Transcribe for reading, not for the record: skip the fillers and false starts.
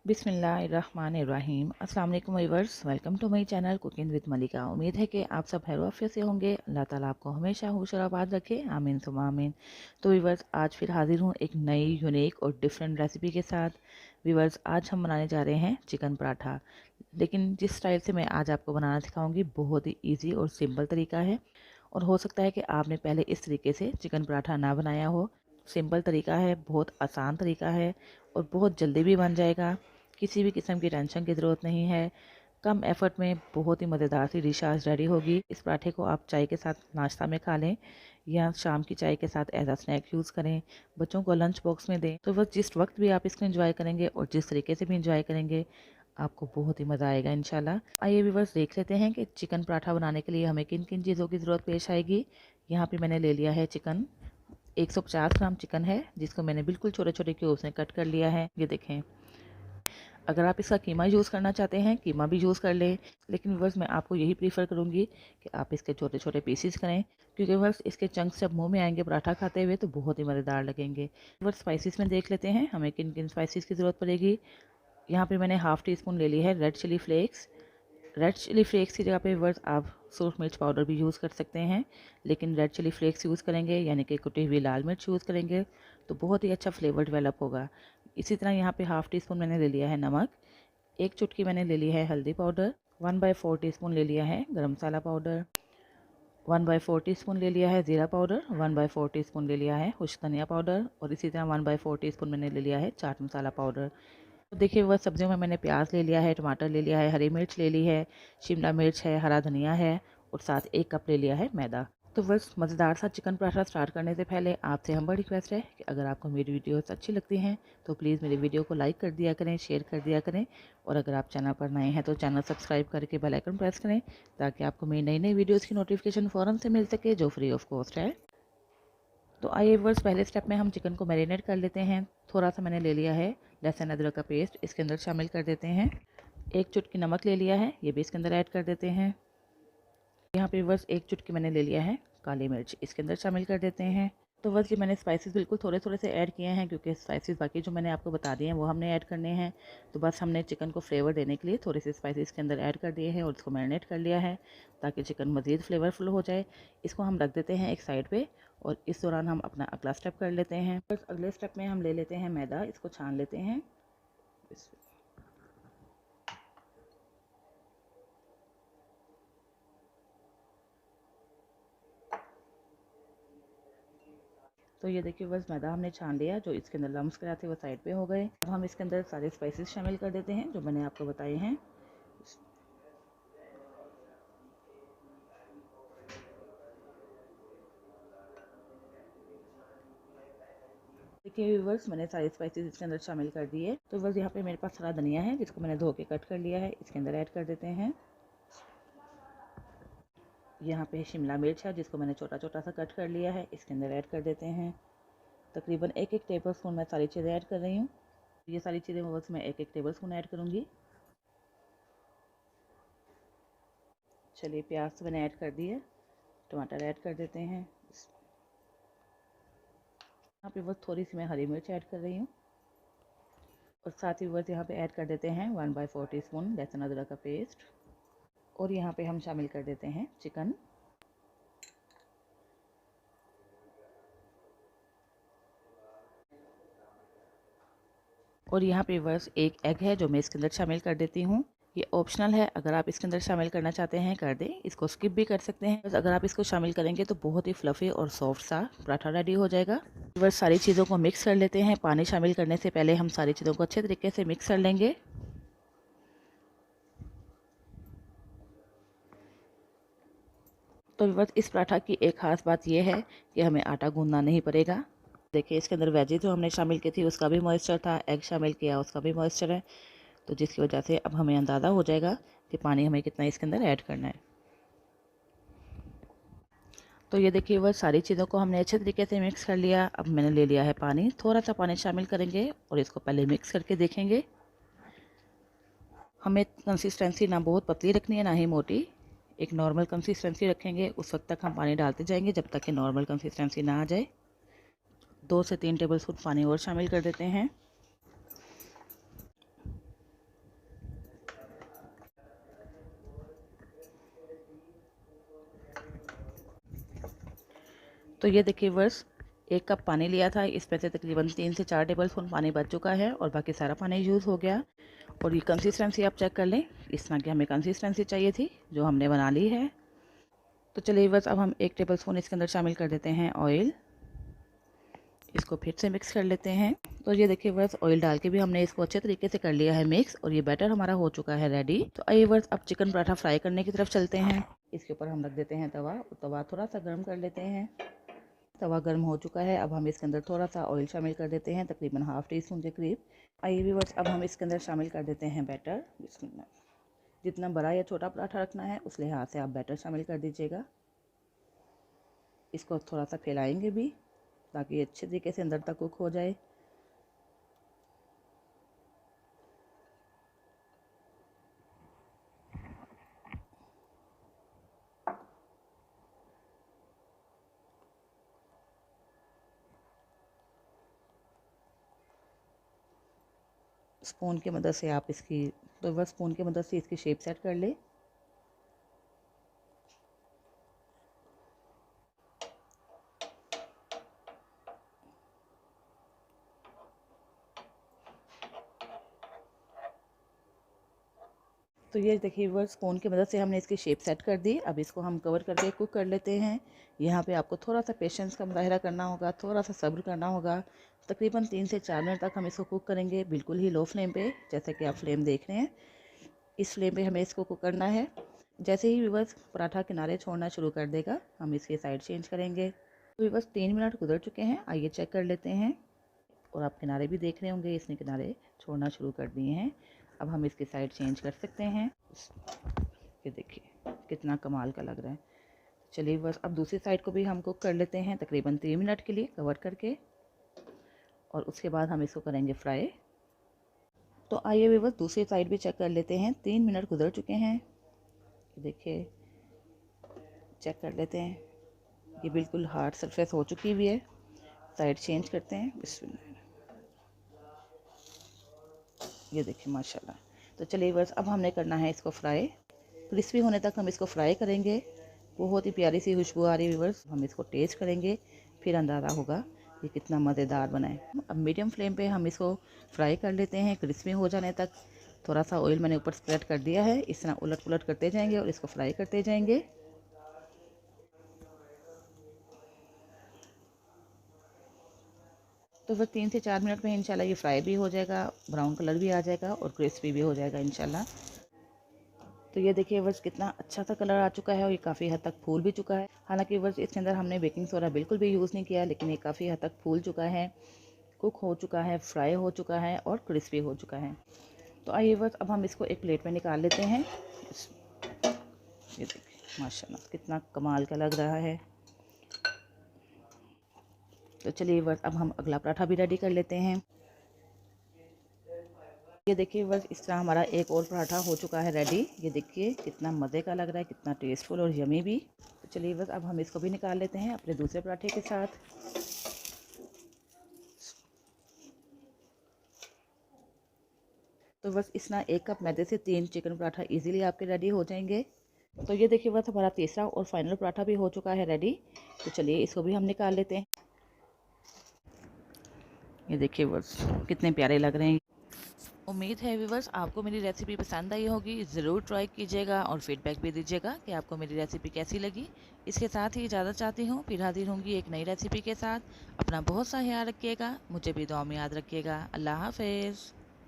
बिस्मिल्लाहिर्रहमानिर्रहीम। अस्सलाम वालेकुम viewers, welcome to my channel cooking with Malika. उम्मीद है कि आप सब खैर आफियत से होंगे। अल्लाह ताला आपको हमेशा खुश और आबाद रखे, आमीन सुम्मा आमीन। तो व्यूअर्स, आज फिर हाजिर हूँ एक नई यूनिक और डिफरेंट रेसिपी के साथ। व्यूअर्स, आज हम बनाने जा रहे हैं चिकन पराठा, लेकिन जिस स्टाइल से मैं आज आपको बनाना सिखाऊंगी बहुत ही ईजी और सिंपल तरीका है। और हो सकता है कि आपने पहले इस तरीके से चिकन पराठा ना बनाया हो। सिंपल तरीका है, बहुत आसान तरीका है और बहुत जल्दी भी बन जाएगा। किसी भी किस्म की टेंशन की ज़रूरत नहीं है। कम एफर्ट में बहुत ही मज़ेदार सी डिश आज रेडी होगी। इस पराठे को आप चाय के साथ नाश्ता में खा लें या शाम की चाय के साथ एज आ स्नैक यूज़ करें, बच्चों को लंच बॉक्स में दें। तो बस जिस वक्त भी आप इसको एंजॉय करेंगे और जिस तरीके से भी एंजॉय करेंगे, आपको बहुत ही मज़ा आएगा इंशाल्लाह। आइए व्यूअर्स, देख लेते हैं कि चिकन पराठा बनाने के लिए हमें किन किन चीज़ों की ज़रूरत पेश आएगी। यहाँ पे मैंने ले लिया है चिकन, 150 ग्राम चिकन है, जिसको मैंने बिल्कुल छोटे छोटे क्यूब्स में कट कर लिया है। ये देखें, अगर आप इसका कीमा यूज़ करना चाहते हैं कीमा भी यूज़ कर लें, लेकिन व्यूअर्स मैं आपको यही प्रीफर करूँगी कि आप इसके छोटे छोटे पीसीस करें, क्योंकि व्यूअर्स इसके चंक्स जब मुंह में आएंगे पराठा खाते हुए तो बहुत ही मज़ेदार लगेंगे। व्यूअर्स, स्पाइसेस में देख लेते हैं हमें किन किन स्पाइसेस की ज़रूरत पड़ेगी। यहाँ पे मैंने हाफ़ टी स्पून ले ली है red chilli flakes. Red chilli flakes की जगह पे व्यूअर्स आप सूरख मिर्च पाउडर भी यूज़ कर सकते हैं, लेकिन रेड चिली फ्लेक्स यूज़ करेंगे यानी कि कुटी हुई लाल मिर्च यूज़ करेंगे तो बहुत ही अच्छा फ्लेवर डेवलप होगा। इसी तरह यहाँ पे हाफ़ टी स्पून मैंने ले लिया है नमक, एक चुटकी मैंने ले ली है हल्दी पाउडर, 1/4 टीस्पून ले लिया है गरम मसाला पाउडर, 1/4 टीस्पून ले लिया है ज़ीरा पाउडर, 1/4 टीस्पून ले लिया है खुश्क धनिया पाउडर और इसी तरह 1/4 टीस्पून मैंने ले लिया है चाट मसाला पाउडर। तो देखिए वह सब्जियों में मैंने प्याज ले लिया है, टमाटर ले लिया है, हरी मिर्च ले ली है, शिमला मिर्च है, हरा धनिया है और साथ 1 कप ले लिया है मैदा। तो बस मज़ेदार सा चिकन पराठा स्टार्ट करने से पहले आपसे हम्बल रिक्वेस्ट है कि अगर आपको मेरी वीडियोस अच्छी लगती हैं तो प्लीज़ मेरी वीडियो को लाइक कर दिया करें, शेयर कर दिया करें और अगर आप चैनल पर नए हैं तो चैनल सब्सक्राइब करके बेल आइकन प्रेस करें ताकि आपको मेरी नई नई वीडियोज़ की नोटिफिकेशन फ़ौरन से मिल सके, जो फ्री ऑफ कॉस्ट है। तो आइए व्यूअर्स, पहले स्टेप में हम चिकन को मैरिनेट कर लेते हैं। थोड़ा सा मैंने ले लिया है लहसुन अदरक का पेस्ट, इसके अंदर शामिल कर देते हैं। 1 चुटकी नमक ले लिया है, ये भी इसके अंदर ऐड कर देते हैं। यहाँ पे व्यूअर्स 1 चुटकी मैंने ले लिया है काली मिर्च, इसके अंदर शामिल कर देते हैं। तो बस ये मैंने स्पाइसेस बिल्कुल थोड़े थोड़े से ऐड किए हैं, क्योंकि स्पाइसेस बाकी जो मैंने आपको बता दिए हैं वो हमने ऐड करने हैं। तो बस हमने चिकन को फ्लेवर देने के लिए थोड़े से स्पाइसेस के अंदर ऐड कर दिए हैं और इसको मैरिनेट कर लिया है ताकि चिकन मज़ीद फ्लेवरफुल हो जाए। इसको हम रख देते हैं एक साइड पे और इस दौरान हम अपना अगला स्टेप कर लेते हैं। बस अगले स्टेप में हम ले लेते हैं मैदा, इसको छान लेते हैं। तो ये देखिए बस मैदा हमने छान लिया, जो इसके अंदर लम्स कराए थे वो साइड पे हो गए। अब हम इसके अंदर सारे स्पाइसेस शामिल कर देते हैं जो मैंने आपको बताए हैं। देखिए व्यूअर्स, मैंने सारे स्पाइसेस इसके अंदर शामिल कर दिए। तो बस यहाँ पे मेरे पास हरा धनिया है जिसको मैंने धो के कट कर लिया है, इसके अंदर ऐड कर देते हैं। यहाँ पे शिमला मिर्च है जिसको मैंने छोटा छोटा सा कट कर लिया है, इसके अंदर ऐड कर देते हैं। तकरीबन 1-1 टेबल स्पून मैं सारी चीज़ें ऐड कर रही हूँ। ये सारी चीज़ें बस मैं 1-1 टेबल स्पून ऐड करूँगी। चलिए, प्याज तो मैंने ऐड कर दिए, टमाटर ऐड कर देते हैं। यहाँ पे बस थोड़ी सी मैं हरी मिर्च ऐड कर रही हूँ और साथ ही बस यहाँ पे ऐड कर देते हैं 1/4 टीस्पून लहसुन अदरक का पेस्ट और यहाँ पे हम शामिल कर देते हैं चिकन। और यहाँ पे बस 1 एग है जो मैं इसके अंदर शामिल कर देती हूँ। ये ऑप्शनल है, अगर आप इसके अंदर शामिल करना चाहते हैं कर दें, इसको स्किप भी कर सकते हैं। बस अगर आप इसको शामिल करेंगे तो बहुत ही फ्लफी और सॉफ्ट सा पराठा रेडी हो जाएगा। बस सारी चीज़ों को मिक्स कर लेते हैं। पानी शामिल करने से पहले हम सारी चीज़ों को अच्छे तरीके से मिक्स कर लेंगे। तो बस इस पराठा की एक ख़ास बात यह है कि हमें आटा गूंदना नहीं पड़ेगा। देखिए, इसके अंदर वेजेस जो हमने शामिल की थी उसका भी मॉइस्चर था, एग शामिल किया उसका भी मॉइस्चर है, तो जिसकी वजह से अब हमें अंदाज़ा हो जाएगा कि पानी हमें कितना इसके अंदर ऐड करना है। तो ये देखिए, वह सारी चीज़ों को हमने अच्छे तरीके से मिक्स कर लिया। अब मैंने ले लिया है पानी, थोड़ा सा पानी शामिल करेंगे और इसको पहले मिक्स करके देखेंगे। हमें कंसिस्टेंसी ना बहुत पतली रखनी है ना ही मोटी, एक नॉर्मल कंसिस्टेंसी रखेंगे। उस वक्त तक हम पानी डालते जाएंगे जब तक कि नॉर्मल कंसिस्टेंसी ना आ जाए। 2 से 3 टेबल स्पून पानी और शामिल कर देते हैं। तो ये देखिए वर्स, 1 कप पानी लिया था, इसमें से तकरीबन 3 से 4 टेबल स्पून पानी बच चुका है और बाकी सारा पानी यूज़ हो गया। और ये कंसिस्टेंसी आप चेक कर लें, इस तरह की हमें कंसिस्टेंसी चाहिए थी जो हमने बना ली है। तो चलिए बस अब हम 1 टेबल स्पून इसके अंदर शामिल कर देते हैं ऑयल। इसको फिर से मिक्स कर लेते हैं। तो ये देखिए बस ऑयल डाल के भी हमने इसको अच्छे तरीके से कर लिया है मिक्स और ये बैटर हमारा हो चुका है रेडी। तो आइए बस अब चिकन पराठा फ्राई करने की तरफ चलते हैं। इसके ऊपर हम रख देते हैं तवा। तवा थोड़ा सा गर्म कर लेते हैं। तवा गर्म हो चुका है, अब हम इसके अंदर थोड़ा सा ऑयल शामिल कर देते हैं, तकरीबन ½ टीस्पून के करीब। आइए व्यूअर्स, अब हम इसके अंदर शामिल कर देते हैं बैटर। जितना बड़ा या छोटा पराठा रखना है उस लिहाज से आप बैटर शामिल कर दीजिएगा। इसको थोड़ा सा फैलाएंगे भी ताकि अच्छे तरीके से अंदर तक कुक हो जाए। स्पून की मदद से आप इसकी स्पून की मदद से इसकी शेप सेट कर ले। तो ये देखिए व्यूअर्स, स्पून की मदद से हमने इसकी शेप सेट कर दी। अब इसको हम कवर करके कुक कर लेते हैं। यहाँ पे आपको थोड़ा सा पेशेंस का मुजाहिरा करना होगा, थोड़ा सा सब्र करना होगा। तकरीबन 3 से 4 मिनट तक हम इसको कुक करेंगे, बिल्कुल ही लो फ्लेम पे, जैसे कि आप फ्लेम देख रहे हैं। इस फ्लेम पे हमें इसको कुक करना है। जैसे ही व्यूअर्स पराठा किनारे छोड़ना शुरू कर देगा, हम इसकी साइड चेंज करेंगे। तो व्यूअर्स 3 मिनट गुजर चुके हैं, आइए चेक कर लेते हैं। और आप किनारे भी देख रहे होंगे, इसने किनारे छोड़ना शुरू कर दिए हैं। अब हम इसकी साइड चेंज कर सकते हैं। ये देखिए कितना कमाल का लग रहा है। चलिए बस अब दूसरी साइड को भी हम कुक कर लेते हैं, तकरीबन 3 मिनट के लिए कवर करके। और उसके बाद हम इसको करेंगे फ्राई। तो आइए भी बस दूसरी साइड भी चेक कर लेते हैं। 3 मिनट गुजर चुके हैं, देखिए चेक कर लेते हैं। ये बिल्कुल हार्ड सरफेस हो चुकी हुई है। साइड चेंज करते हैं। बिस्मिल्लाह, ये देखिए माशाल्लाह। तो चलिए बस अब हमने करना है इसको फ्राई। क्रिस्पी होने तक हम इसको फ्राई करेंगे। बहुत ही प्यारी सी खुशबू आ रही है व्यूअर्स। हम इसको टेस्ट करेंगे, फिर अंदाज़ा होगा ये कितना मज़ेदार बना है। अब मीडियम फ्लेम पे हम इसको फ्राई कर लेते हैं क्रिस्पी हो जाने तक। थोड़ा सा ऑयल मैंने ऊपर स्प्रेड कर दिया है। इस तरह उलट पुलट करते जाएंगे और इसको फ्राई करते जाएंगे। तो बस 3 से 4 मिनट में इंशाल्लाह ये फ्राई भी हो जाएगा, ब्राउन कलर भी आ जाएगा और क्रिस्पी भी हो जाएगा इंशाल्लाह। तो ये देखिए बस कितना अच्छा सा कलर आ चुका है और ये काफ़ी हद तक फूल भी चुका है। हालांकि बस इसके अंदर हमने बेकिंग सोडा बिल्कुल भी यूज़ नहीं किया, लेकिन ये काफ़ी हद तक फूल चुका है, कुक हो चुका है, फ्राई हो चुका है और क्रिस्पी हो चुका है। तो आइए बस अब हम इसको एक प्लेट में निकाल लेते हैं। ये देखिए माशाल्लाह कितना कमाल का लग रहा है। तो चलिए बस अब हम अगला पराठा भी रेडी कर लेते हैं। ये देखिए बस इस तरह हमारा एक और पराठा हो चुका है रेडी। ये देखिए कितना मज़े का लग रहा है, कितना टेस्टफुल और यमी भी। तो चलिए बस अब हम इसको भी निकाल लेते हैं अपने दूसरे पराठे के साथ। तो बस इस तरह 1 कप मैदे से 3 चिकन पराठा इजीली आपके रेडी हो जाएंगे। तो ये देखिए बस हमारा तीसरा और फाइनल पराठा भी हो चुका है रेडी। तो चलिए इसको भी हम निकाल लेते हैं। ये देखिए बस कितने प्यारे लग रहे हैं। उम्मीद है व्यूवर्स आपको मेरी रेसिपी पसंद आई होगी। ज़रूर ट्राई कीजिएगा और फीडबैक भी दीजिएगा कि आपको मेरी रेसिपी कैसी लगी। इसके साथ ही इजाज़त चाहती हूँ, फिर हाजिर होंगी एक नई रेसिपी के साथ। अपना बहुत सा ख्याल रखिएगा, मुझे भी दुआ में याद रखिएगा। अल्लाह हाफ़िज़।